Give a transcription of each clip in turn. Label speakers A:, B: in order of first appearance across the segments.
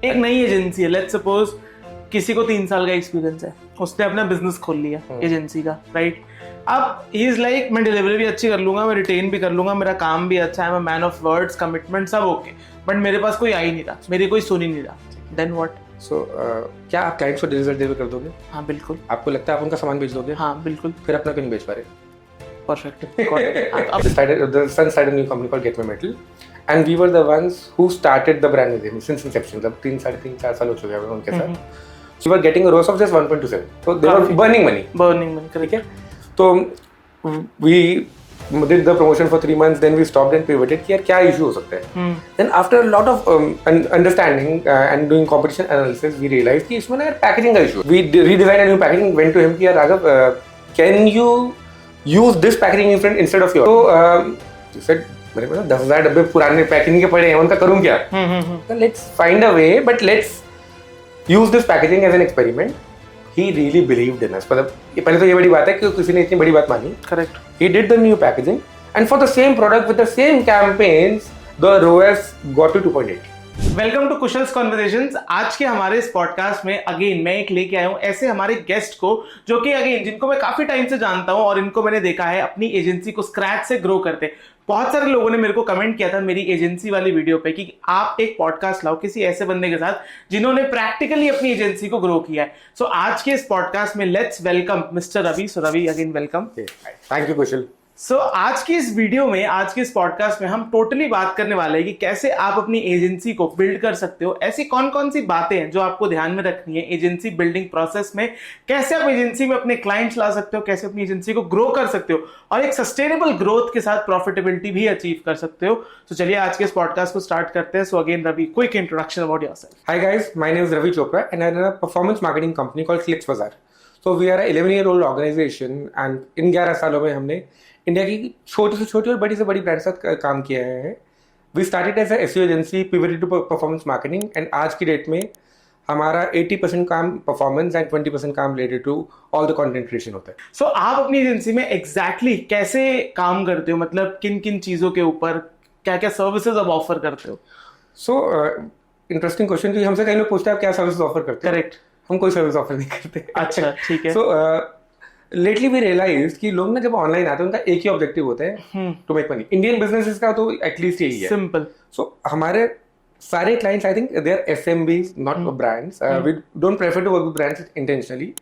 A: एक नई एजेंसी है, लेट्स सपोज किसी को 3 साल का एक्सपीरियंस है, उसने अपना बिजनेस खोल लिया एजेंसी का, राइट? अब ही इज लाइक मैं डिलीवरी भी अच्छी कर लूंगा, मैं रिटेन भी कर लूंगा, मेरा काम भी अच्छा है, मैं मैन ऑफ वर्ड्स, कमिटमेंट सब ओके, बट मेरे पास कोई आ ही नहीं रहा, मेरी कोई सुन ही नहीं रहा, देन व्हाट?
B: सो क्या आप क्लाइंट्स को डिलीवर कर दोगे?
A: हाँ बिल्कुल।
B: आपको लगता है आप उनका सामान बेच दोगे?
A: हाँ बिल्कुल।
B: फिर अपना क्यों नहीं बेच पा रहे?
A: Perfect.
B: The son started a new company called Get My Metal, and we were the ones who started the brand with him since inception. मतलब 3-4 साल हो चुके हैं उनके साथ. So we were getting a ROAS of just 1.27. So they were burning money.
A: Burning money, correct.
B: तो we did the promotion for 3 months, then we stopped and pivoted कि यार क्या issue हो सकता है. Then after a lot of understanding and doing competition analysis, we realized कि इसमें ना यार packaging का issue. We redesigned a new packaging, went to him कि यार Raghav, can you use this packaging instead of yours? So he said मेरे पास 10,000 डब्बे पुराने पैकिंग के पड़े हैं, उनका करूँ क्या? So let's find a way, but let's use this packaging as an experiment. He really believed in us. मतलब पहले तो ये बड़ी बात है कि किसी ने इतनी बड़ी बात मानी.
A: Correct.
B: He did the new packaging, and for the same product with the same campaigns, the ROAS got to 2.8.
A: Welcome to Kushal's conversations. आज के हमारे इस पॉडकास्ट में अगेन मैं एक लेके आया हूँ ऐसे हमारे गेस्ट को जो कि अगेन जिनको मैं काफी टाइम से जानता हूँ और इनको मैंने देखा है अपनी एजेंसी को स्क्रैच से ग्रो करते। बहुत सारे लोगों ने मेरे को कमेंट किया था मेरी एजेंसी वाली वीडियो पे कि आप एक पॉडकास्ट लाओ किसी ऐसे बंदे के साथ जिन्होंने प्रैक्टिकली अपनी एजेंसी को ग्रो किया है। सो आज के इस पॉडकास्ट में let's welcome mister Ravi. So Ravi again welcome.
B: Thank you Kushal.
A: So आज की इस वीडियो में, आज के इस पॉडकास्ट में हम टोटली बात करने वाले हैं कि कैसे आप अपनी एजेंसी को बिल्ड कर सकते हो। ऐसी कौन कौन सी बातें हैं जो आपको ध्यान में रखनी है एजेंसी बिल्डिंग प्रोसेस में, कैसे आप एजेंसी में अपने क्लाइंट्स ला सकते हो, कैसे अपनी एजेंसी को ग्रो कर सकते हो और एक सस्टेनेबल ग्रोथ के साथ प्रॉफिटेबिलिटी भी अचीव कर सकते हो। तो चलिए आज के इस पॉडकास्ट को स्टार्ट करते हैं। So again Ravi, quick introduction about yourself.
B: Hi guys, my name is Ravi Chopra and I run a performance marketing company called Clicks Bazaar. So we are a 11-year-old organisation and इन 11 सालों में हमने इंडिया की छोटी से छोटी और बड़ी से बड़ी ब्रांड के साथ काम किया है। We started as SEO agency, pivoted to performance marketing and आज की डेट में हमारा 80% काम परफॉर्मेंस एंड 20% काम related to all the content creation होता है।
A: सो आप अपनी एजेंसी में एग्जैक्टली कैसे काम करते हो, मतलब किन किन चीजों के ऊपर क्या क्या सर्विसेज आप ऑफर करते हो?
B: सो इंटरेस्टिंग क्वेश्चन, क्योंकि हमसे कई लोग पूछते हैं आप क्या सर्विसेज ऑफर करते हैं।
A: करेक्ट।
B: हम कोई सर्विस ऑफर नहीं करते।
A: अच्छा ठीक है।
B: सो लेटली वी रियलाइज कि लोग ना जब ऑनलाइन आते हैं उनका एक ही ऑब्जेक्टिव होता है to make money. Indian businesses का तो एटलीस्ट यही है, सिंपल। सो हमारे सारे clients I think they are SMBs not brands. We don't prefer to work with brands intentionally.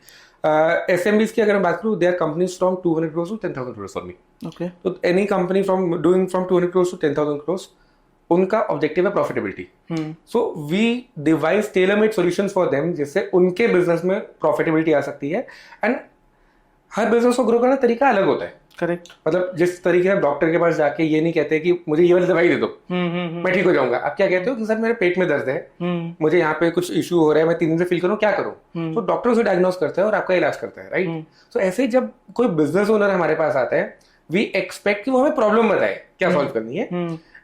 B: SMBs की अगर मैं बात करूं, they are companies from 200 crores to 10,000 crores for me.
A: Okay.
B: तो any company from 200 crores to 10,000 crores उनका objective है profitability. So we devise tailor made solutions for them जिससे उनके बिजनेस में प्रॉफिटेबिलिटी आ सकती है। एंड हर बिजनेस को grow करने का तरीका अलग होता है।
A: करेक्ट।
B: मतलब जिस तरीके से डॉक्टर के पास जाके ये नहीं कहते कि मुझे ये वाली दवाई दे दो मैं ठीक हो जाऊंगा। आप क्या कहते हो कि सर मेरे पेट में दर्द है, मुझे यहाँ पे कुछ इशू हो रहा है, मैं 3 दिन से फील करूँ, क्या करूँ? तो डॉक्टर उसे डायग्नोस करता है और आपका इलाज करता है, राइट? तो ऐसे ही जब कोई बिजनेस ओनर हमारे पास आता है, वी एक्सपेक्ट कि वो हमें प्रॉब्लम बताए क्या सॉल्व करनी है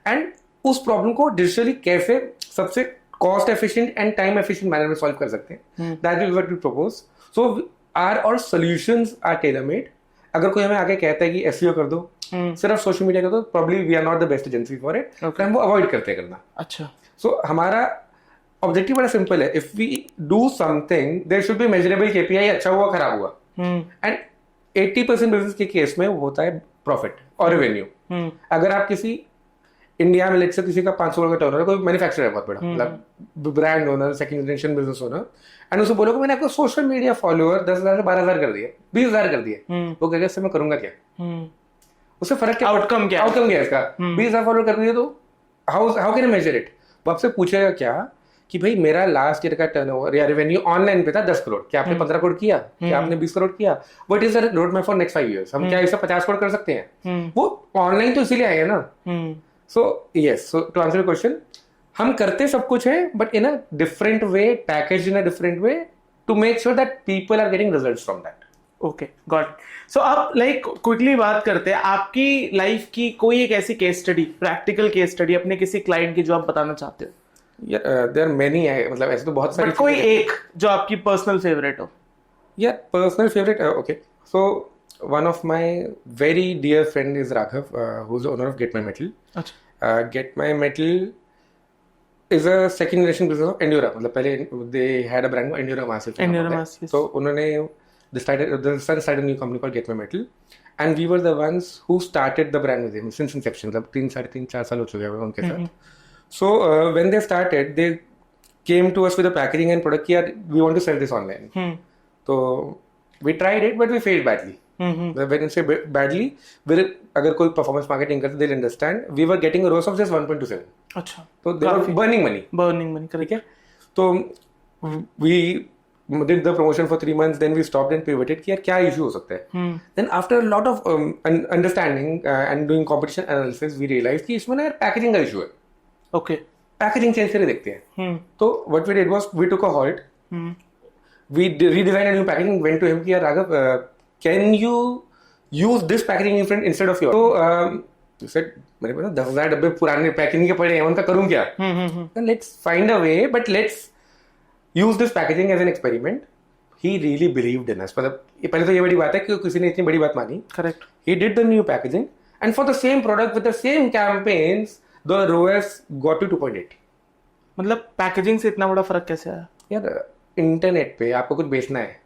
B: एंड उस प्रॉब्लम को डिजिटली कैसे सबसे cost efficient and time efficient manner में सॉल्व कर सकते हैं। That is what we propose. So our solutions are tailor made. अगर कोई हमें आगे कहता है कि एसईओ कर दो, सिर्फ सोशल मीडिया कर दो, probably we are not the best agency for it. हम वो अवॉइड करते हैं करना। अच्छा। सो हमारा ऑब्जेक्टिव बड़ा सिंपल है। If we do something there should be measurable KPI, अच्छा हुआ खराब हुआ। एंड 80% बिजनेस के केस में वो होता है प्रॉफिट और रेवेन्यू। अगर आप किसी इंडिया में लेट्स से किसी का 500 करोड़ का टर्नओवर है, कोई मैन्युफैक्चरर है बहुत बड़ा, मतलब brand owner, second generation business owner, and उसे बोलो कि मैंने आपको सोशल मीडिया फॉलोअर 10,000 से 12,000 कर दिए, 20,000 कर दिए, वो कहेगा इससे मैं करूंगा क्या? उससे फर्क क्या, आउटकम क्या है इसका? 20,000 फॉलोअर कर दिए तो how can I measure it? वो आपसे पूछेगा क्या कि भाई मेरा लास्ट ईयर का टर्नओवर या रेवेन्यू ऑनलाइन पे था 10 करोड़, क्या आपने 15 करोड़ किया, क्या आपने 20 करोड़ किया? What is the road map for next 5 years? हम क्या इससे 50 करोड़ कर सकते हैं? वो ऑनलाइन तो इसीलिए आएगा ना। So yes, so to answer your question, हम करते सब कुछ है but in a different way, packaged in a different way to make sure that people are getting results from that.
A: Okay, got it. So आप like quickly बात करते हैं आपकी लाइफ की कोई एक ऐसी case study, practical case study अपने किसी क्लाइंट की जो आप बताना चाहते हो?
B: There are many है, मतलब ऐसे तो बहुत सारी,
A: but कोई एक जो आपकी पर्सनल फेवरेट हो?
B: Yeah, personal favorite. Okay, so one of my very dear friend is Raghav, who's the owner of Get My Metal. Get My Metal is a second generation business of Endura. मतलब पहले they had a brand called Endura Massive.
A: Endura Massive.
B: तो उन्होंने the son started a new company called Get My Metal, and we were the ones who started the brand with him since inception. मतलब 3-4 साल हो चुके हैं उनके साथ. So when they started, they came to us with a packaging and product. यार we want to sell this online. तो we tried it, but we failed badly. When you say badly, अगर कोई performance marketing करते, they'll understand. We were getting a ROAS of just 1.27.
A: अच्छा.
B: तो they were burning money.
A: ठीक है.
B: तो we did the promotion for 3 months, then we stopped and pivoted कि यार क्या issue हो सकता है. Then after a lot of understanding and doing competition analysis, we realized कि इसमें ना यार packaging का issue है.
A: Okay.
B: Packaging change करके देखते हैं. तो what we did was we took a halt. We redesigned a new packaging, went to him कि यार Raghav, can you use this packaging instead of yours? तो he said मेरे पास 10,000 डब्बे पुराने पैकेजिंग के पड़े हैं, उनका करूँ क्या? Let's find a way, but let's use this packaging as an experiment. He really believed in us. मतलब पहले तो ये बड़ी बात है कि किसी ने इतनी बड़ी बात मानी.
A: Correct.
B: He did the new packaging, and for the same product with the same campaigns, the ROAS got to 2.8.
A: मतलब पैकेजिंग से इतना बड़ा फर्क कैसे आया?
B: यार इंटरनेट पे आपको कुछ बेचना है,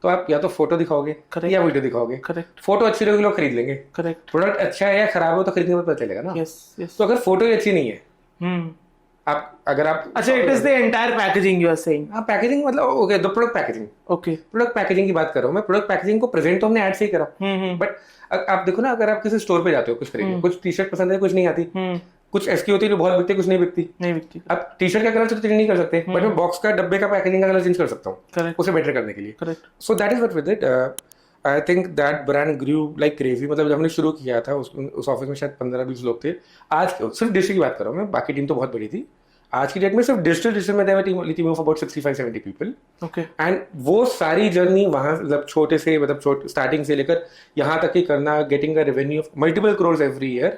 B: तो आप या तो फोटो दिखाओगे या वीडियो दिखाओगे.
A: करेक्ट.
B: फोटो अच्छी रहेगी लोग खरीद लेंगे.
A: करेक्ट.
B: प्रोडक्ट अच्छा है या खराब हो तो खरीदने में पता चलेगा ना.
A: यस.
B: तो अगर फोटो ही अच्छी नहीं है, आप
A: अच्छा, it is the entire packaging you are saying.
B: हाँ, पैकेजिंग मतलब okay, the product packaging.
A: Okay,
B: product packaging की बात कर रहा हूँ मैं. प्रोडक्ट पैकेजिंग को प्रेजेंट तो हमने ऐड से ही करा, बट आप देखो ना, अगर आप किसी स्टोर पे जाते हो कुछ खरीदने, कुछ टी शर्ट पसंद है, कुछ नहीं आती, कुछ ऐसी होती है जो बहुत बिकती है, कुछ नहीं बिकती. आप टी शर्ट का कलर चेंज नहीं कर सकते, बट मैं बॉक्स का, डब्बे का, पैकेजिंग का कलर चेंज कर सकता हूँ उसे बेटर करने के लिए.
A: Correct.
B: So that is what with it. I think that brand grew like crazy. मतलब जब हमने शुरू किया था उस ऑफिस में शायद 15-20 लोग थे. आज सिर्फ डिजिटल की बात कर रहा हूँ मैं, बाकी टीम तो बहुत बड़ी थी. आज की डेट में सिर्फ डिजिटल में their team of about 65-70 people.
A: Okay.
B: And वो सारी जर्नी वहां मतलब छोटे से, मतलब स्टार्टिंग से लेकर यहाँ तक ही करना, getting a revenue of multiple crores every year.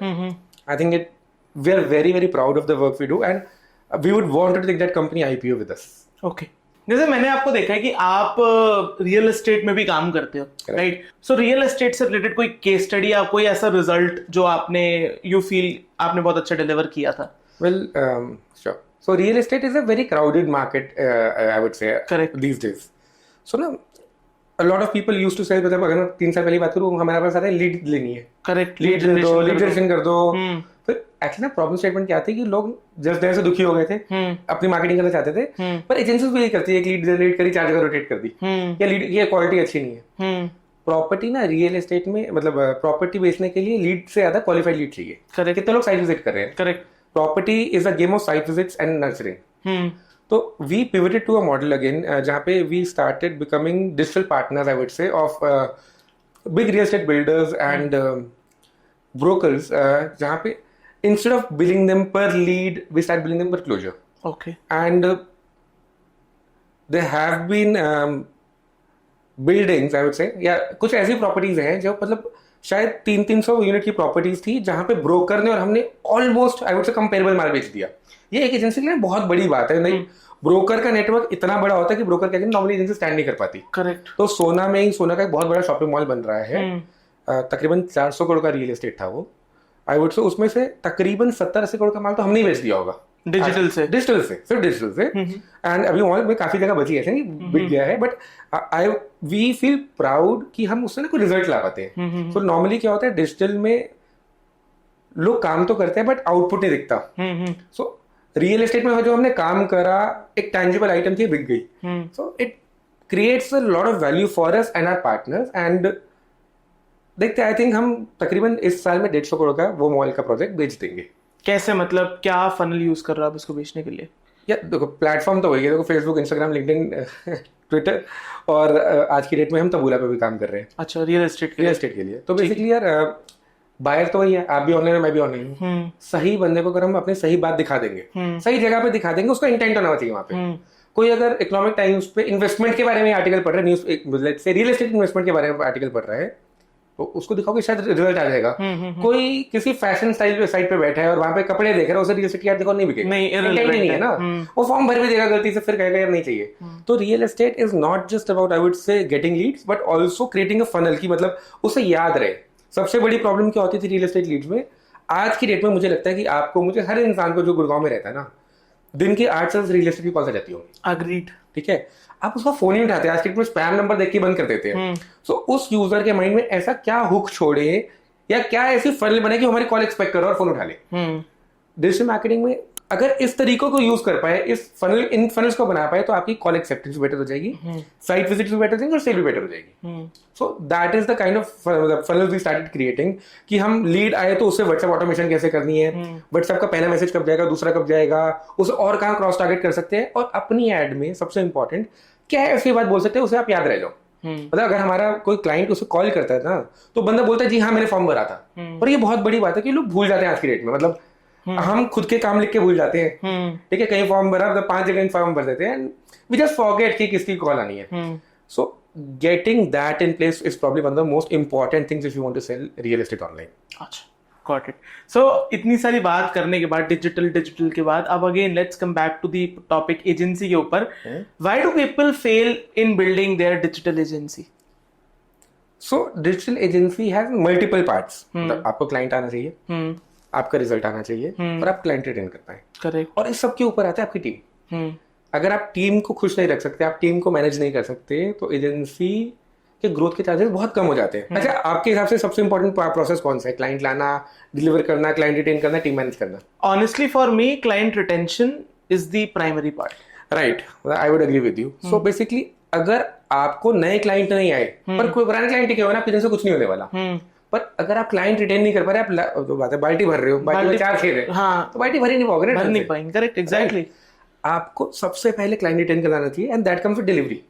B: I think it we are very very proud of the work we do, and we would want to take that company IPO with us.
A: Okay. जैसे मैंने आपको देखा है कि आप real estate में भी काम करते हो, राइट? सो रियल एस्टेट से रिलेटेड कोई केस स्टडी या कोई ऐसा रिजल्ट जो आपने यू फील आपने बहुत अच्छा डिलीवर किया था?
B: Well, sure. So real estate is a very crowded market, I would say.
A: Correct.
B: These days. So ना a lot of people used to say, मतलब अगर मैं 3 साल पहले बात करूँ, हमारे पास सारे लीड लेनी है. करेक्ट. लीड जनरेशन कर दो. फिर एक्चुअली ना प्रॉब्लम स्टेटमेंट क्या थी कि लोग जस्ट देर से दुखी हो गए थे, अपनी मार्केटिंग करना चाहते थे, पर एजेंसीज भी यही करती है, एक लीड जनरेट करी, 4 जगह रोटेट कर दी, या लीड ये क्वालिटी अच्छी नहीं है. प्रॉपर्टी ना रियल एस्टेट में, मतलब प्रॉपर्टी बेचने के लिए लीड से ज्यादा क्वालिफाइड लीड चाहिए. करेक्ट. कितने लोग साइट विजिट कर रहे हैं? Correct. Property is a game of site visits and nurturing. तो we pivoted to a model again, जहाँ पे we started becoming digital partners, I would say, of big real estate builders and brokers, जहाँ पे instead of billing them per lead, we start billing them per closure.
A: Okay.
B: And there have been buildings, I would say, या कुछ ऐसी properties हैं जो मतलब शायद 300 unit की प्रॉपर्टीज थी, जहां पे ब्रोकर ने और हमने almost, I would say, comparable माल बेच दिया. ये एक एजेंसी के लिए बहुत बड़ी बात है. नहीं, ब्रोकर का नेटवर्क इतना बड़ा होता है कि ब्रोकर क्या नॉर्मली एजेंसी स्टैंड नहीं कर पाती. करेक्ट. तो सोना में ही, सोना का एक बहुत बड़ा शॉपिंग मॉल बन रहा है, तकरीबन 400 करोड़ का रियल एस्टेट था वो. आई वुड से उसमें से तकरीबन 70-80 करोड़ का माल तो हमने ही बेच दिया होगा डिजिटल से, सिर्फ डिजिटल से. एंड अभी मॉल में काफी जगह बची है, बिक गया है, बट वी फील प्राउड कि हम उससे ना कोई रिजल्ट ला पाते हैं. तो नॉर्मली क्या होता है, डिजिटल में लोग काम तो करते हैं बट आउटपुट नहीं दिखता. सो रियल एस्टेट में जो हमने काम करा, एक टैंजिबल आइटम थी, बिक गई. So it creates a lot of value for us and our partners. And देखते, आई थिंक हम तकरीबन इस साल में 150 करोड़ का वो मॉल का प्रोजेक्ट बेच देंगे.
A: कैसे, मतलब क्या फनल यूज कर रहा है आप इसको बेचने के लिए?
B: या देखो, प्लेटफॉर्म तो वही है, देखो फेसबुक, इंस्टाग्राम, लिंक्डइन, ट्विटर, और आज की डेट में हम तबूला पे भी काम कर रहे हैं.
A: अच्छा, रियल एस्टेट
B: के लिए. तो बेसिकली यार बायर तो वही है, आप भी ऑनलाइन है, मैं भी ऑनलाइन हूँ. सही बंदे को अगर हम अपनी सही बात दिखा देंगे, सही जगह पे दिखा देंगे, उसका इंटेंट होना चाहिए वहाँ पे. कोई अगर इकोनॉमिक टाइम्स पे इन्वेस्टमेंट के बारे में आर्टिकल पढ़ रहा है, न्यूज से रियल एस्टेट इन्वेस्टमेंट के बारे में आर्टिकल पढ़ रहा है, तो उसको दिखाओगे शायद रिजल्ट आ जाएगा. कोई किसी फैशन स्टाइल साइट पे बैठा है और वहां पे कपड़े देख रहा है, उसे रियल एस्टेट की दिखाओ, नहीं बिकेगा, नहीं है ना. वो फॉर्म भर भी देगा गलती से, फिर कहेगा यार नहीं चाहिए. तो real estate is not just about, I would say, getting leads, but also creating a funnel की, मतलब उसे याद रहे. सबसे बड़ी प्रॉब्लम क्या होती थी रियल एस्टेट लीड्स में? आज की डेट में मुझे लगता है कि आपको, मुझे, हर इंसान को जो गुड़गांव में रहता है ना, दिन की 8 से 10 रियल एस्टेट की कॉल आ जाती होंगी।
A: अग्रीड।
B: ठीक है, आप उसका फोन ही उठाते हैं, आज के स्पैम नंबर देख के बंद कर देते हैं। सो उस यूजर के माइंड में ऐसा क्या हुक छोड़े या क्या ऐसी फनल बने कि हमारी कॉल एक्सपेक्ट करो और फोन उठा ले। डिजिटल मार्केटिंग में अगर इस तरीकों को यूज कर पाए, इन फनल्स को बना पाए, तो आपकी कॉल एक्सेप्टेंस बेटर हो जाएगी, साइट विजिट भी बेटर हो जाएगी और सेल भी बेटर हो जाएगी। So that is the kind of funnels we started creating, कि हम लीड आए तो उससे व्हाट्सएप ऑटोमेशन कैसे करनी है, व्हाट्सएप का पहला मैसेज कब जाएगा, दूसरा कब जाएगा, उसे और कहाँ क्रॉस टारगेट कर सकते हैं, और अपनी एड में सबसे इंपॉर्टेंट क्या ऐसी बात बोल सकते हैं उसे आप याद रह जाओ। मतलब अगर हमारा कोई क्लाइंट उसे कॉल करता है ना, तो बंदा बोलता है जी हाँ मैंने फॉर्म भरा था, और ये बहुत बड़ी बात है कि लोग भूल जाते हैं आज की डेट में। मतलब हम खुद के काम लिख के भूल जाते हैं, ठीक है, कहीं फॉर्म भरा मतलब 5 जगह फॉर्म भर देते हैं, वी जस्ट फॉरगेट कि किसकी कॉल आनी है। So getting that in place is probably one of the most important things if you want to sell real estate online.
A: अच्छा, गॉट इट। सो इतनी सारी बात करने के बाद डिजिटल के बाद, अब again let's come back to the topic agency के ऊपर। Why do people fail in building their digital agency?
B: So digital agency has multiple parts. आपको क्लाइंट आना चाहिए, आपका रिजल्ट आना चाहिए, और आप क्लाइंट रिटेन कर पाए।
A: करेक्ट।
B: और इस सब के ऊपर आता है आपकी टीम। अगर आप टीम को खुश नहीं रख सकते, आप टीम को मैनेज नहीं कर सकते, तो एजेंसी के ग्रोथ के चांसेस बहुत कम हो जाते हैं। अच्छा, आपके हिसाब से सबसे इंपॉर्टेंट प्रोसेस कौन सा है? क्लाइंट लाना, डिलीवर करना, क्लाइंट रिटेन करना, टीम मैनेज करना?
A: Honestly for me client retention is the primary part.
B: Right, I would agree with you. So basically अगर आपको नए क्लाइंट नहीं आए, पर कोई पुराने क्लाइंट टिके हुए ना, आपकी एजेंसी से कुछ नहीं होने वाला। पर अगर आप क्लाइंट रिटेन नहीं कर पा रहे, आप तो बात है बाल्टी भर रहे हो, बाल्टी में 4 खेल है, हाँ, तो बाल्टी भरी नहीं पाओगे,
A: भर नहीं पाएंगे। Correct, exactly.
B: आपको सबसे पहले क्लाइंट रिटेन कराना चाहिए, and that comes with delivery.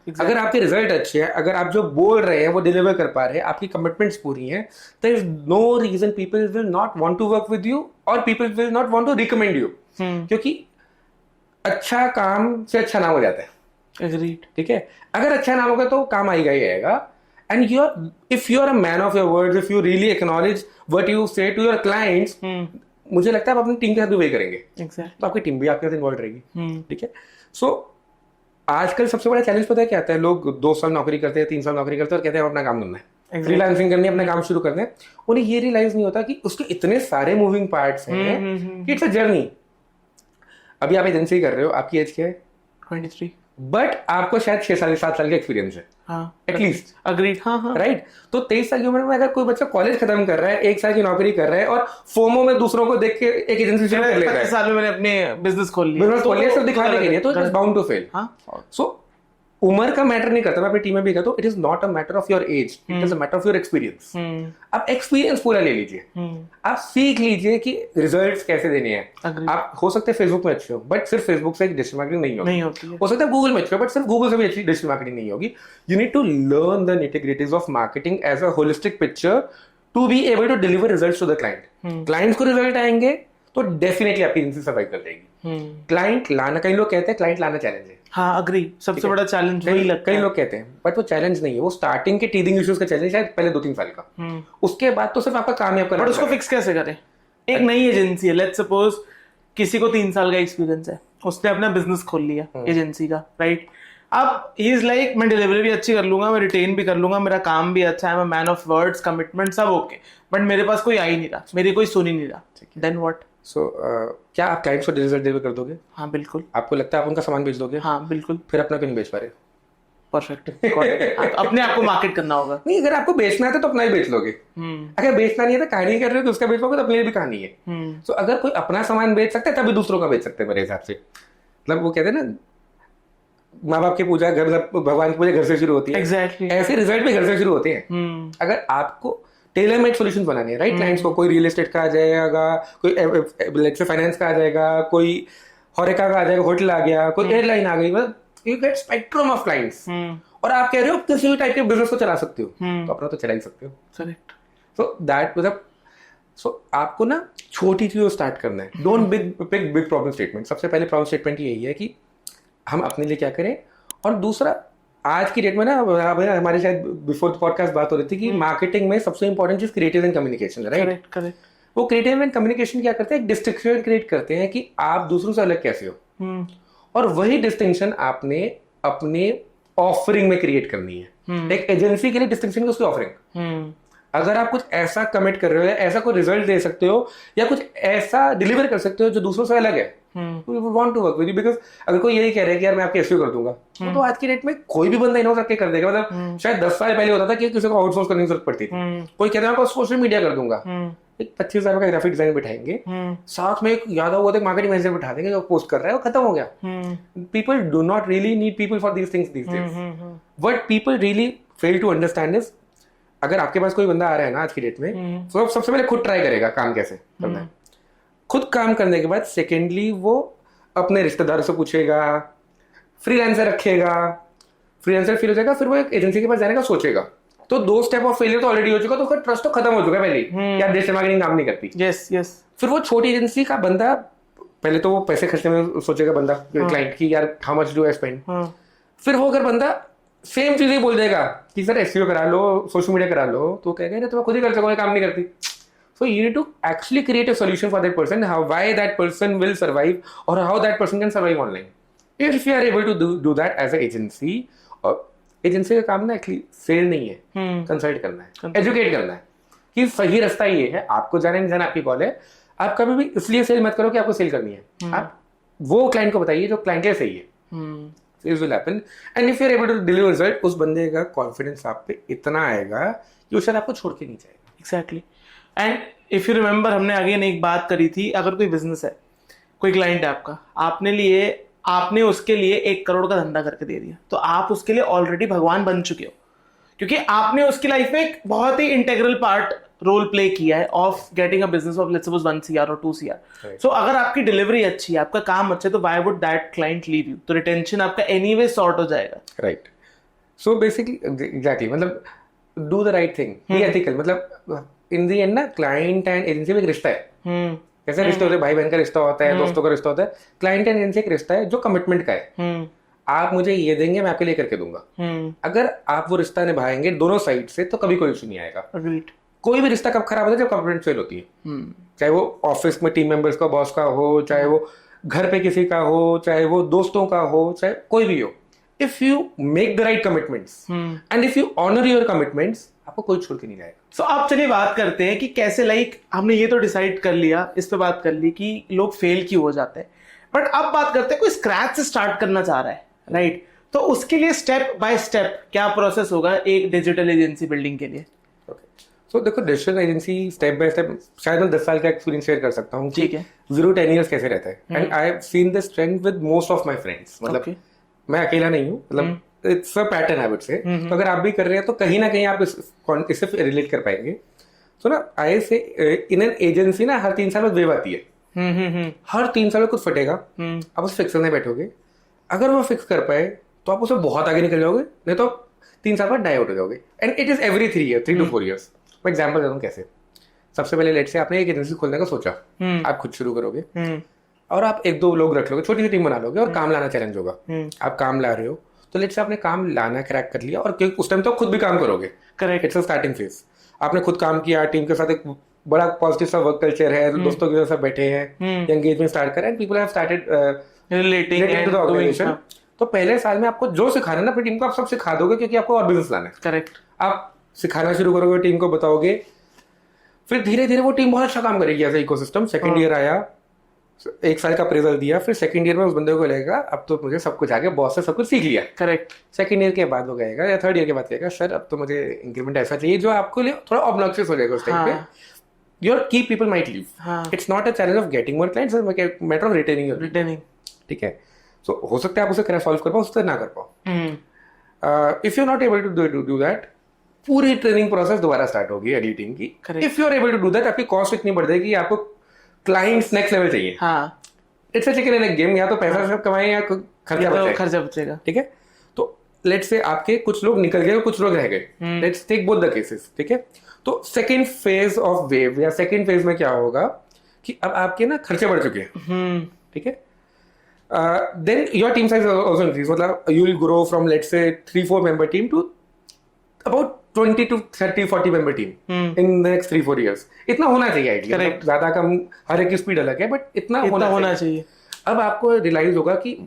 B: अगर आपके रिजल्ट अच्छे हैं, अगर आप जो बोल रहे हैं वो डिलीवर कर पा रहे हैं, आपकी कमिटमेंट्स पूरी हैं, there is no reason people will not want to work with you, और people will not want to recommend you. क्योंकि अच्छा काम से अच्छा नाम हो जाता है।
A: एग्रीड।
B: ठीक है, अगर अच्छा नाम होगा तो काम आएगा ही आएगा। And if you're a man of your words, if you really acknowledge what you say to your clients, मुझे लगता है आप अपनी टीम के साथ भी वही करेंगे।
A: Exactly.
B: तो आपकी टीम भी आपके साथ इन्वॉल्व रहेगी। ठीक है। सो आजकल सबसे बड़ा चैलेंज पता है क्या आता है? लोग 2 साल नौकरी करते हैं, 3 साल नौकरी करते हैं और कहते हैं अपना काम करना है, फ्रीलांसिंग करनी है, अपना काम शुरू करना है। उन्हें ये रियलाइज नहीं होता कि उसके इतने सारे मूविंग पार्ट्स हैं कि इट्स अ जर्नी। अभी आप एजेंसी कर रहे हो, आपकी एज क्या है?
A: 23।
B: बट आपको शायद 7 साल का एक्सपीरियंस है, एटलीस्ट।
A: अग्रीड। हाँ,
B: राइट। तो 23 साल की उम्र में अगर कोई बच्चा कॉलेज खत्म कर रहा है, 1 साल की नौकरी कर रहा है, और फोमो में दूसरों को देख के एक एजेंसी शुरू कर लेता है,
A: 25 साल में मैंने अपने बिजनेस खोल लिया,
B: सब दिखाने के लिए, तो it is bound to fail. So उम्र का मैटर नहीं करता। मैं अपनी टीम में भी कहता हूँ, it is not a matter of your age, it is a matter of your experience. आप एक्सपीरियंस पूरा ले लीजिए, आप सीख लीजिए कि रिजल्ट्स कैसे देने हैं। आप हो सकते हैं फेसबुक में अच्छे हो, बट सिर्फ फेसबुक से डिजिटल मार्केटिंग नहीं होती। हो सकता है गूगल में अच्छे हो, बट सिर्फ गूगल से भी अच्छी डिजिटल मार्केटिंग नहीं होगी। You need to learn the nitty gritties of marketing as a holistic picture to be able to deliver results to the client. Clients को रिजल्ट आएंगे तो डेफिनेटली आपकी एजेंसी सर्वाइव कर जाएगी। क्लाइंट लाना, कई लोग कहते हैं क्लाइंट लाना चैलेंज है।
A: हाँ, अग्री। सबसे बड़ा चैलेंज वही लगता है।
B: कई लोग कहते हैं, बट वो चैलेंज नहीं है, वो स्टार्टिंग के टीदिंग इश्यूज का चैलेंज है, पहले 2-3 साल का। उसके बाद तो सिर्फ आपका काम है आपका।
A: बट उसको फिक्स कैसे करें? एक नई एजेंसी है, लेट्स सपोज किसी को 3 साल का एक्सपीरियंस है, उसने अपना बिजनेस खोल लिया एजेंसी का, राइट? अब ही इज लाइक, मैं डिलीवरी भी अच्छी कर लूंगा, मैं रिटेन भी कर लूंगा, मेरा काम भी अच्छा है, मैं मैन ऑफ वर्ड्स, कमिटमेंट सब ओके, बट मेरे पास कोई आ ही नहीं रहा, मेरी कोई सुन ही नहीं रहा। Then what? सो
B: क्या आप क्लाइंट्स को रिजल्ट डिलीवर कर दोगे?
A: हाँ, बिल्कुल।
B: आपको लगता है आप उनका सामान बेच दोगे?
A: हाँ, बिल्कुल।
B: फिर अपना क्यों नहीं बेच पा रहे?
A: परफेक्ट। अपने आप को मार्केट करना होगा।
B: नहीं, अगर आपको बेचना है तो अपना ही बेच लोगे। अगर बेचना नहीं है तो कहानी कर रहे हो तो उसका बेच पाओगे, तो अपने लिए भी कहानी है। सो अगर कोई अपना सामान बेच सकता है तभी दूसरों का बेच सकते हैं मेरे हिसाब से। मतलब वो कहते हैं ना, माँ बाप की पूजा घर, भगवान की पूजा घर से शुरू होती है।
A: Exactly.
B: ऐसे रिजल्ट भी घर से शुरू होते हैं। अगर आपको टेलर मेड सॉल्यूशंस बनानी है, राइट, क्लाइंट्स को, कोई रियल एस्टेट का आ जाएगा, कोई लेट्स से फाइनेंस का आ जाएगा, कोई हॉरेका का आ जाएगा, होटल आ गया, कोई एयरलाइन आ गई, मतलब you get spectrum of clients. और आप कह रहे हो किसी भी टाइप के बिजनेस को चला सकते हो, तो अपना तो चला ही सकते हो।
A: करेक्ट।
B: सो दैट मतलब, सो आपको ना छोटी चीजों स्टार्ट करना है। Don't big problem statement. सबसे पहले प्रॉब्लम स्टेटमेंट यही है कि हम अपने लिए क्या करें, और दूसरा, आज की डेट में ना हमारे शायद बिफोर पॉडकास्ट बात हो रही थी कि मार्केटिंग में सबसे इंपॉर्टेंट चीज क्रिएटिव एंड कम्युनिकेशन है, राइट?
A: करेक्ट।
B: वो क्रिएटिव एंड कम्युनिकेशन क्या करते हैं? एक डिस्टिंक्शन क्रिएट करते हैं कि आप दूसरों से अलग कैसे हो, और वही डिस्टिंक्शन आपने अपने ऑफरिंग में क्रिएट करनी है। एक एजेंसी के लिए डिस्टिंक्शन की उसकी ऑफरिंग। अगर आप कुछ ऐसा कमिट कर रहे हो, या ऐसा कोई रिजल्ट दे सकते हो, या कुछ ऐसा डिलीवर कर सकते हो जो दूसरों से अलग है, want to work with you, because अगर कोई यही कह रहा है कि यार मैं आपके एसईओ कर दूंगा, तो आज की डेट में कोई भी बंदा इनोस करके कर देगा। मतलब शायद 10 साल पहले होता था कि किसी को आउटसोर्स करने की जरूरत पड़ती थी, कोई कहता है सोशल मीडिया कर दूंगा, एक 25,000 का ग्राफिक डिजाइन बिठाएंगे, साथ में एक याद हुआ तो मार्केटिंग मैनेजर बिठा देंगे जो पोस्ट कर रहा है, वो खत्म हो गया। People do not really need people for these things these days. What people really fail to understand is, अगर आपके पास कोई बंदा आ रहा है ना आज की डेट में, तो सबसे पहले खुद ट्राई करेगा काम कैसे करना है। खुद काम करने के बाद सेकेंडली वो अपने रिश्तेदारों से पूछेगा, फ्रीलांसर रखेगा, फ्रीलांसर फिर हो जाएगा, फिर वो एक एजेंसी के पास जाने का सोचेगा। तो 2 स्टेप ऑफ फेलियर तो ऑलरेडी हो चुका, तो उसका ट्रस्ट तो खत्म हो चुका है पहले ही, यार डिजिटल मार्केटिंग काम नहीं करती।
A: यस।
B: फिर वो छोटी एजेंसी का बंदा पहले तो वो पैसे खर्चने में सोचेगा बंदा, क्लाइंट की, यार how much do I spend. फिर वो अगर बंदा सेम चीज ही बोल देगा कि सर एसईओ करा लो, सोशल मीडिया करा लो, तो कहेगा तो मैं खुद ही कर सकूंगा, काम नहीं करती। So you need to actually create a solution for that person, why that person will survive or how that person can survive online. If you are able to do that as an agency, agency का काम ना actually cell नहीं है, consult करना है, educate करना है कि सही रास्ता ये है, आपको जाने नहीं जाना आपकी कॉल है। आप कभी भी इसलिए सेल मत करो कि आपको सेल करनी है, आप वो क्लाइंट को बताइए जो क्लाइंट के लिए सही है। This will happen, and if you are able to deliver result, उस बंदे का कॉन्फिडेंस आप पे इतना आएगा कि वो शायद आपको छोड़ के नहीं जाएगा।
A: Exactly. And if you remember, हमने अगेन एक बात करी थी, अगर कोई बिजनेस है, कोई क्लाइंट है आपका, आपने उसके लिए 1 करोड़ का धंधा करके दे दिया, तो आप उसके लिए ऑलरेडी भगवान बन चुके हो, क्योंकि आपने उसकी लाइफ में एक बहुत ही इंटेग्रल पार्ट रोल प्ले किया है of getting a business of let's suppose 1 CR और 2 CR। सो अगर आपकी डिलीवरी अच्छी है, आपका काम अच्छा है, तो why would that client leave you? तो रिटेंशन आपका एनीवे सॉर्ट हो जाएगा।
B: राइट। सो बेसिकली एग्जैक्टली, मतलब do the right thing, be ethical. मतलब इन दी एंड ना क्लाइंट एंड एजेंसी में एक रिश्ता है। कैसे रिश्ते होते हैं? भाई बहन का रिश्ता होता है, दोस्तों का रिश्ता होता है। क्लाइंट एंड एजेंसी एक रिश्ता है जो कमिटमेंट का है। आप मुझे ये देंगे, मैं आपके लिए करके दूंगा। अगर आप वो रिश्ता निभाएंगे दोनों साइड से, तो कभी कोई इशू नहीं आएगा। कोई भी रिश्ता कब खराब होता है? जब कमिटमेंट फेल होती है। चाहे वो ऑफिस में टीम मेंबर्स का, बॉस का हो, चाहे वो घर पे किसी का हो, चाहे वो दोस्तों का हो, चाहे कोई भी हो। If you make the right commitments and if you honour your commitments, आपको कोई छोड़ के नहीं जाएगा।
A: सो अब चलिए बात करते हैं कि कैसे, लाइक हमने ये तो डिसाइड कर लिया, इस पे बात कर ली कि लोग फेल क्यों हो जाते हैं, बट अब बात करते हैं कोई स्क्रैच से स्टार्ट करना चाह रहा है, राइट? तो उसके लिए स्टेप बाय स्टेप क्या प्रोसेस होगा एक डिजिटल एजेंसी बिल्डिंग के लिए?
B: सो देखो, digital agency step by step शायद मैं 10 साल का एक्सपीरियंस शेयर कर सकता हूँ।
A: ठीक है।
B: 0 to 10 years कैसे रहता है, and I have seen this trend with most of my friends. मतलब मैं अकेला नहीं हूँ, मतलब it's a pattern I would से। तो अगर आप भी कर रहे हैं तो कहीं ना कहीं आप इससे रिलेट कर पाएंगे। तो ना आई से इन एन एजेंसी ना हर 3 साल में वेव आती है। हर 3 साल में कुछ फटेगा, आप उसे फिक्स करने बैठोगे। अगर वो फिक्स कर पाए तो आप उसे बहुत आगे निकल जाओगे, नहीं तो 3 साल बाद डाई आउट हो जाओगे। And it is every 3 years, 3 to 4 years। मैं एग्जाम्पल देता हूँ कैसे। सबसे पहले लेट से आपने एक एजेंसी खोलने का सोचा, आप खुद शुरू करोगे और आप 1-2 लोग रख लोगे, छोटी सी टीम बना लोगे और काम लाना चैलेंज होगा। आप काम ला रहे हो तो लेट से आपने काम लाना क्रैक कर लिया, और उस टाइम तो खुद भी काम करोगे।
A: Correct.
B: It's a starting phase. आपने खुद काम किया, टीम के साथ एक बड़ा पॉजिटिव सा वर्क कल्चर है, दोस्तों के साथ बैठे हैं, एंगेजमेंट स्टार्ट करें, people have started relating to the organisation. तो पहले साल में आपको जो सिखाना है ना अपनी टीम को, आप सब सिखा दोगे, क्योंकि आपको और बिजनेस लाना है।
A: करेक्ट।
B: आप सिखाना शुरू करोगे, टीम को बताओगे, फिर धीरे धीरे वो टीम बहुत अच्छा काम करेगी एज इकोसिस्टम। सेकंड ईयर आया, 1 साल का अप्रेजल दिया, फिर सेकंड ईयर में उस बंदे को लगेगा अब तो मुझे सब कुछ आगे, बॉस से सब कुछ सीख लिया। करेक्ट। सेकंड ईयर के बाद वो कहेगा, या थर्ड ईयर के बाद कहेगा, सर अब तो मुझे इंक्रीमेंट ऐसा चाहिए जो आपको लिए थोड़ा ऑब्नॉक्सियस हो जाएगा उस टाइम पे। योर की people might leave. It's not a challenge of getting more clients, it's matter of retaining. ठीक है। सो हो सकता है आप उसे सॉल्व कर पाओ, उससे ना कर पाओ। If you not able to do that, पूरी ट्रेनिंग प्रोसेस दोबारा स्टार्ट होगी एडिटिंग की। If you are able to do that, आपकी कॉस्ट इतनी बढ़ जाएगी, आपको क्लाइंट्स नेक्स्ट लेवल चाहिए। It's a chicken and egg game, या तो पैसा सब कमाएं या खर्चा बचेगा। ठीक है। तो लेट्स से आपके कुछ लोग निकल गए, कुछ लोग रह गए। Let's take both the cases. ठीक है। तो सेकेंड फेज ऑफ वेव या सेकेंड फेज में क्या होगा कि अब आपके ना खर्चे बढ़ चुके हैं। ठीक है। then your team size also increase, मतलब you will grow from let's say 3-4 member team to about 20 to 30-40 member team in the next 3-4 years। इतना होना चाहिए आइडिया। करेक्ट। ज्यादा कम, हर एक की स्पीड अलग है, बट इतना होना चाहिए। अब आपको रियलाइज होगा कि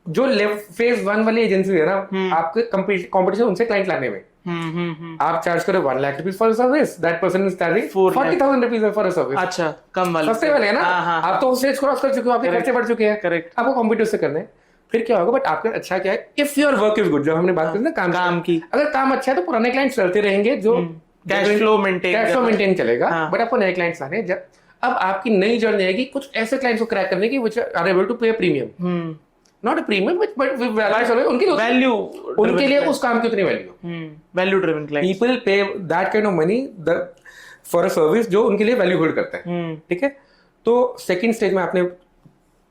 B: जो फेज 1 वाली एजेंसी है ना, आपके कॉम्पिटिशन उनसे क्लाइंट लाने में, आप चार्ज करो 1 lakh rupees for service, that person is charging 40,000 rupees for service.
A: अच्छा, कम वाले,
B: सस्ते वाले है ना। आप तो स्टेज क्रॉस कर चुके हो, आपके खर्चे बढ़ चुके हैं,
A: करेक्ट,
B: आपको कॉम्पिटिटर से करने। फिर क्या होगा, बट आपका अच्छा क्या है, if your work is good, जब हमने बात करी ना काम की, अगर काम अच्छा है तो पुराने क्लाइंट्स चलते रहेंगे, जो
A: कैश फ्लो मेंटेन
B: चलेगा। बट आपको नए क्लाइंट्स लाने, अब आपकी नई जर्नी आएगी कुछ ऐसे क्लाइंट्स को क्रैक करने की व्हिच आर एबल टू पे premium, not a premium but उनकी वैल्यू, उनके लिए उस काम की उतनी
A: वैल्यू ड्रिवन क्लाइंट्स,
B: पीपल पे that kind of money for a service जो उनके लिए वैल्यू होल्ड करता है। ठीक है, तो सेकंड स्टेज में आपने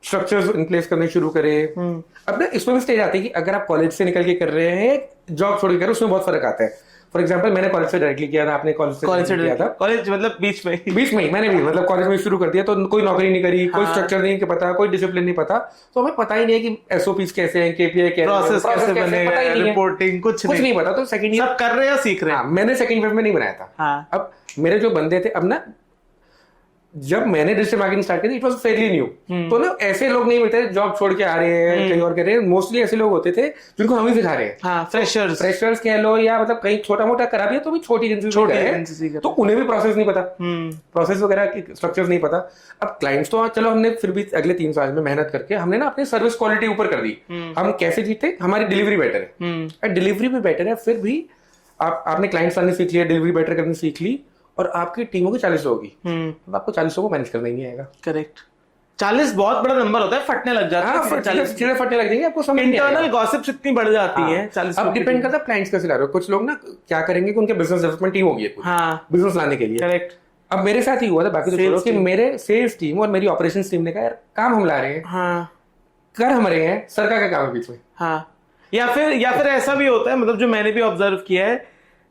B: स्ट्रक्चर्स इन प्लेस करने शुरू करे। अब ना इसमें भी स्टेज आती है कि अगर आप कॉलेज से निकल के कर रहे हैं, जॉब छोड़ के कर रहे हैं, उसमें बहुत फर्क आता है। फॉर एग्जांपल, मैंने कॉलेज से डायरेक्टली किया था, आपने कॉलेज से किया था।
A: कॉलेज मतलब बीच में
B: ही मैंने भी मतलब कॉलेज में शुरू कर दिया, तो कोई नौकरी नहीं करी, कोई स्ट्रक्चर नहीं पता, कोई डिसिप्लिन नहीं पता, तो हमें पता ही नहीं है कि एसओपीज कैसे हैं, केपीआई कैसे,
A: प्रोसेस कैसे बने, रिपोर्टिंग कुछ नहीं
B: पता। तो सेकंड ईयर
A: सब कर रहे हैं, सीख रहे हैं।
B: मैंने सेकंड वेव में नहीं बनाया था। अब मेरे जो बंदे थे, अब ना जब मैंने डिजिटल मार्केटिंग स्टार्ट की, इट वाज फेयरली न्यू, तो ना ऐसे लोग नहीं मिलते जॉब छोड़ के आ रहे हैं कहीं और कर रहे हैं। मोस्टली ऐसे लोग होते थे जिनको हम ही सिखा रहे हैं, फ्रेशर्स कह लो, या मतलब कहीं छोटा मोटा करा भी है तो भी छोटी एजेंसी, तो उन्हें भी प्रोसेस नहीं पता, प्रोसेस वगैरह की स्ट्रक्चर्स नहीं पता। अब क्लाइंट्स तो चलो, हमने फिर भी अगले 3 साल में मेहनत करके हमने ना अपनी सर्विस क्वालिटी ऊपर कर दी। हम कैसे जीते, हमारी डिलीवरी बेटर है, डिलीवरी भी बेटर है, फिर भी आपने क्लाइंट्स आने सीख लिया, डिलीवरी बेटर करनी सीख ली, और आपकी टीम होगी 40 लोगों की, तो आपको 40 को मैनेज करना ही नहीं आएगा।
A: करेक्ट, 40 बहुत बड़ा नंबर होता है, फटने लग जाता है, 40
B: चीजें फटने लग जाएंगी, आपको समझ नहीं आएगा।
A: इंटरनल गॉसिप्स इतनी बढ़ जाती है। 40
B: अब डिपेंड करता है क्लाइंट्स कैसे ला रहे हो। कुछ लोग ना क्या करेंगे कि उनके बिजनेस डेवलपमेंट टीम होगी, बिजनेस लाने के लिए।
A: करेक्ट,
B: अब मेरे साथ ही हुआ था, बाकी तो छोड़ो, कि मेरे सेल्स टीम और मेरी ऑपरेशंस टीम ने कहा, यार काम हम ला रहे हैं, कर हम रहे हैं, सरकार का काम है बीच में।
A: या फिर ऐसा भी होता है, मतलब जो मैंने भी ऑब्जर्व किया है,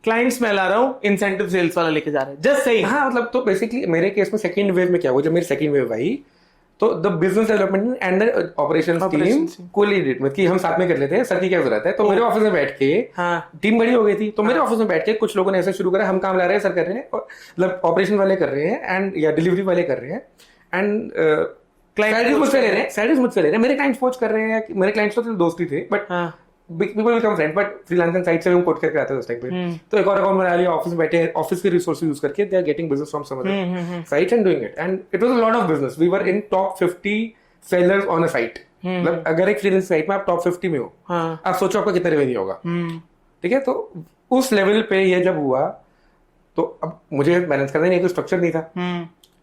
A: क्लाइंट्स मैं ला रहा हूँ, इंसेंटिव सेल्स वाला लेके जा रहे हैं, जस्ट सही।
B: मतलब तो बेसिकली मेरे केस में सेकंड वेव में क्या हुआ, जब मेरी सेकंड वेव आई, तो the business development and the operations team कोलिडेट में, कि हम साथ में कर लेते हैं, सर की क्या जरूरत है। तो मेरे ऑफिस में बैठ के टीम बड़ी हो गई थी, तो मेरे ऑफिस में बैठ के कुछ लोगों ने ऐसे शुरू करा, हम काम ला रहे हैं, सर कर रहे हैं, मतलब ऑपरेशन वाले कर रहे हैं एंड या डिलीवरी वाले कर रहे हैं, एंड सैलरीज मुझसे ले रहे हैं, मेरे क्लाइंट्स पोच कर रहे हैं। मेरे क्लाइंट्स तो दोस्त ही थे, but people become friends, but freelancing site से हम कोट करके आते थे उस टाइम पे। तो एक और अकाउंट बना लिया, ऑफिस में बैठे, ऑफिस के रिसोर्सेज यूज करके they are getting business from some other sites and doing it, and it was a lot of business. We were in top 50 sellers on a site. मतलब अगर एक freelancing site में आप top 50 में हो, आप सोचो आपका कितना रेवेन्यू होगा। ठीक है, तो उस लेवल पे ये जब हुआ, तो अब मुझे बैलेंस करना नहीं, कोई स्ट्रक्चर नहीं था,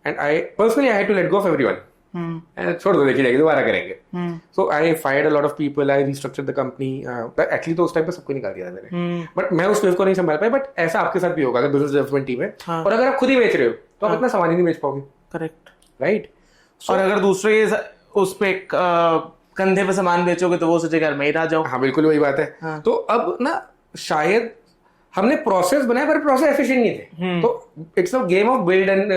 B: and I personally I had to let go of everyone. छोड़ दो, देखी जाएगी, दोबारा करेंगे। So I fired a lot of people, I restructured the company. Actually तो उस टाइम पे सबको निकाल दिया था मैंने, बट मैं उस वेव को नहीं संभाल पाया। बट ऐसा आपके साथ भी होगा अगर बिजनेस डेवलपमेंट टीम है, और अगर आप खुद ही बेच रहे हो तो आप इतना सामान ही नहीं बेच पाओगे।
A: Correct,
B: right.
A: और अगर दूसरे उस पे कंधे पे सामान बेचोगे तो वो सोचेगा मैं ही रह जाऊं।
B: हाँ, बिल्कुल वही बात है। तो अब ना शायद हमने प्रोसेस बनाया, पर प्रोसेस एफिशिएंट नहीं थे। तो it's a game of build and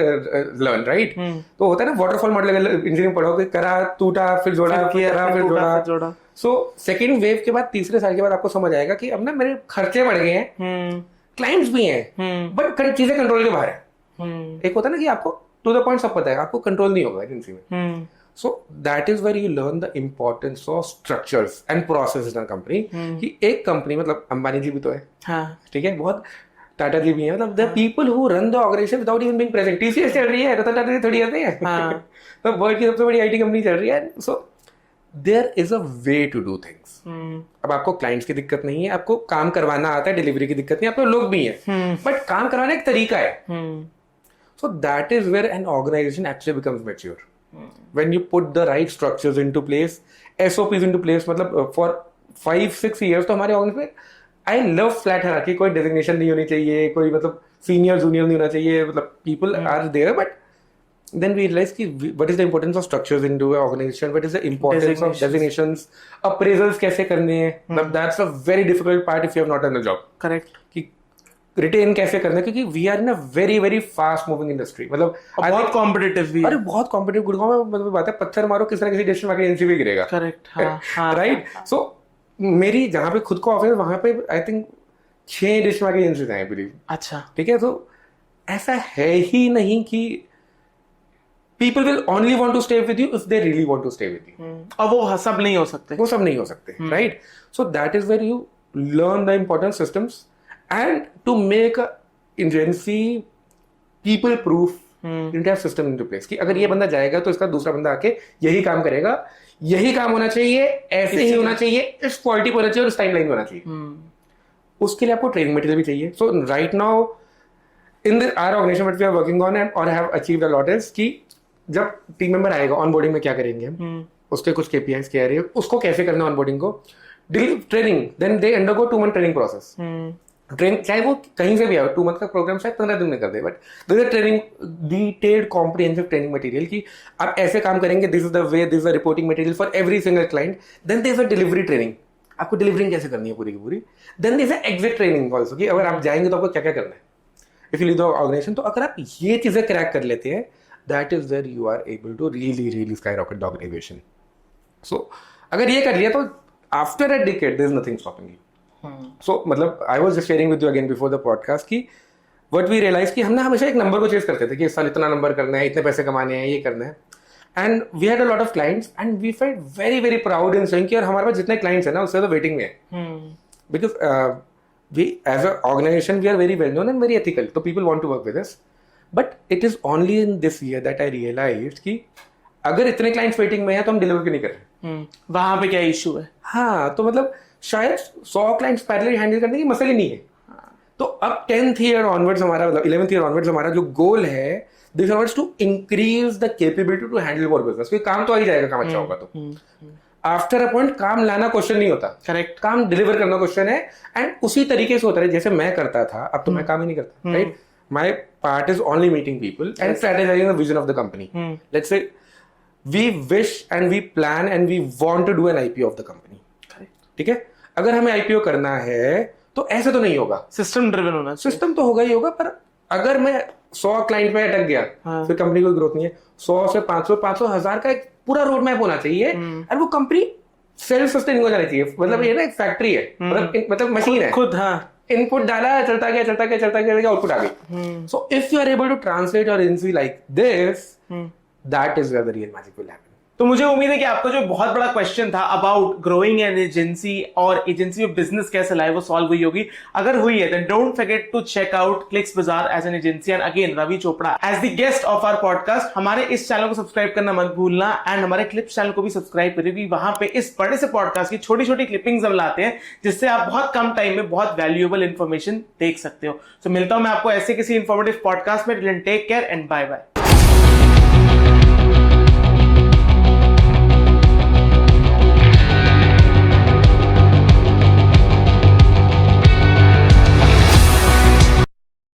B: learn, right. तो होता है ना वाटरफॉल मॉडल, इंजीनियरिंग पढ़ोगे, करा, टूटा, फिर जोड़ा, फिर जोड़ा। सो सेकंड वेव के बाद, तीसरे साल के बाद आपको समझ आएगा कि अब ना मेरे खर्चे बढ़ गए हैं, क्लाइंट्स भी हैं, बट चीजें कंट्रोल के बाहर है। एक होता है ना कि आपको टू द पॉइंट सब पता है, आपको कंट्रोल नहीं होगा एजेंसी में। So that is where you learn the importance of structures and processes in a company. कि एक कंपनी, मतलब अंबानी जी भी तो है, ठीक है, बहुत टाटा जी भी है, मतलब the people who run the organization without even being present. TCS चल रही है, रतन टाटा जी थोड़ी आते हैं, तो वर्ल्ड की सबसे बड़ी आईटी कंपनी चल रही है। So there is a way to do things. अब आपको क्लाइंट्स की दिक्कत नहीं है, आपको काम करवाना आता है, डिलीवरी की दिक्कत नहीं, आपको लोग भी हैं, बट काम करवाने एक तरीका है। So that is where an organization actually becomes mature. When you put the right structures into place, SOPs into place, मतलब for 5-6 years तो हमारे ऑफिस में I love flat hierarchy, कोई डेजिग्नेशन नहीं होनी चाहिए, कोई मतलब सीनियर जूनियर नहीं होना चाहिए, मतलब people are there, but then we realize कि what is the importance of structures into an organization, what is the importance of designations, appraisals कैसे करने हैं, मतलब that's a very difficult part if you have not done the job.
A: Correct.
B: कि retain कैसे करना है, क्योंकि we are in a very very fast moving industry, मतलब
A: बहुत कॉम्पिटिटिव भी।
B: अरे बहुत कॉम्पिटिटिव, गुड़गांव में मतलब बात है, पत्थर मारो किसी ना किसी डिजिटल मार्केटिंग एजेंसी भी गिरेगा।
A: Correct,
B: right. सो मेरी जहां पे खुद का ऑफिस है, वहां पे I think 6 digital marketing agencies हैं, बिलीव।
A: अच्छा,
B: ठीक है, तो ऐसा है ही नहीं कि people will only want to stay with you if they really want to stay with you,
A: और वो सब नहीं हो सकते,
B: right. So that is where you learn the important systems and to make a agency people proof entire system into place कि अगर ये बंदा जाएगा तो इसका दूसरा बंदा आके यही काम करेगा, यही काम होना चाहिए, ऐसे ही होना चाहिए, इस क्वालिटी पर होना चाहिए और इस टाइमलाइन में होना चाहिए। उसके लिए आपको ट्रेनिंग मटेरियल भी चाहिए। So right now in our organisation what we are working on and और have achieved a lot is कि जब टीम मेंबर आएगा ऑनबोर्डिंग में क्या करेंगे हम, उसके कुछ KPIs क्या है, उसको कैसे करना है ऑनबोर्डिंग को, training, then they undergo 2 month training process. Training चाहे वो कहीं से भी आए, 2 मंथ का प्रोग्राम शायद 15 दिन में कर दे, but this is training, detailed comprehensive training material कि आप ऐसे काम करेंगे, this is the way, this is the reporting material for every single client. Then this is delivery training, आपको डिलीवरिंग कैसे करनी है पूरी की पूरी। Then this is exit training also कि अगर आप जाएंगे तो आपको क्या क्या करना है if you leave the organisation. तो अगर आप ये चीजें क्रैक कर लेते हैं, that is where you are able to really skyrocket the organisation. So अगर ये कर लिया तो after a decade there is nothing stopping you. So मतलब I was just sharing with you again before the podcast कि what we realise कि हमने हमेशा एक नंबर को चेस करते थे कि इस साल इतना नंबर करना है, इतने पैसे कमाने हैं, ये करना है। And we had a lot of clients and we felt very proud in saying कि हमारे पास जितने क्लाइंट्स हैं ना उससे तो वेटिंग में है, because we as an organization we are very well known and very ethical, so people want to work with us. But it is only in this year that I realized कि अगर इतने clients waiting में है तो हम deliver क्यों नहीं कर रहे,
A: वहां पे क्या इशू है।
B: हाँ, तो मतलब शायद 100 क्लाइंट्स पैरेलल हैंडल करने की मसले नहीं है। तो अब 10th ईयर ऑनवर्ड्स हमारा, मतलब 11th ईयर ऑनवर्ड्स हमारा जो गोल है this onwards to increase the capability to handle more business. क्योंकि काम तो आ ही जाएगा, काम अच्छा होगा तो आफ्टर अ पॉइंट काम लाना क्वेश्चन नहीं होता,
A: करेक्ट,
B: काम डिलीवर करना क्वेश्चन है। एंड उसी तरीके से होता है जैसे मैं करता था, अब तो मैं काम ही नहीं करता, right. My part is only meeting people and strategising the vision of the company. Let's say we wish and we plan and we want to do an IPO of the company, ठीक है। अगर हमें IPO करना है तो ऐसे तो नहीं होगा,
A: सिस्टम ड्रिवन होना चाहिए।
B: सिस्टम तो होगा ही होगा, पर अगर मैं 100 क्लाइंट में अटक गया फिर कंपनी कोई ग्रोथ नहीं है। 100 से 500 1000 का एक पूरा रोड मैप होना चाहिए और वो कंपनी सेल्फ सस्टेनिंग हो जानी चाहिए। मतलब ये ना एक फैक्ट्री है, मतलब मशीन है
A: खुद, हाँ,
B: इनपुट डाला, चलता गया आउटपुट आ गई। So if you are able to translate और इनसी like this, that is where the real magic will happen.
A: तो मुझे उम्मीद है कि आपका जो बहुत बड़ा क्वेश्चन था अबाउट ग्रोइंग एन एजेंसी और एजेंसी में बिजनेस कैसे लाए वो सॉल्व हुई होगी। अगर हुई है then don't forget to check out Clicks Bazaar as an agency and again Ravi Chopra as the guest of our podcast. हमारे इस चैनल को सब्सक्राइब करना मत भूलना एंड हमारे क्लिप्स चैनल को भी सब्सक्राइब करिए, क्योंकि वहां पे इस बड़े से पॉडकास्ट की छोटी छोटी क्लिपिंग्स हम लाते हैं जिससे आप बहुत कम टाइम में बहुत वैल्यूएबल इंफॉर्मेशन देख सकते हो। तो मिलता हूं मैं आपको ऐसे किसी इंफॉर्मेटिव पॉडकास्ट में। Take care and bye bye.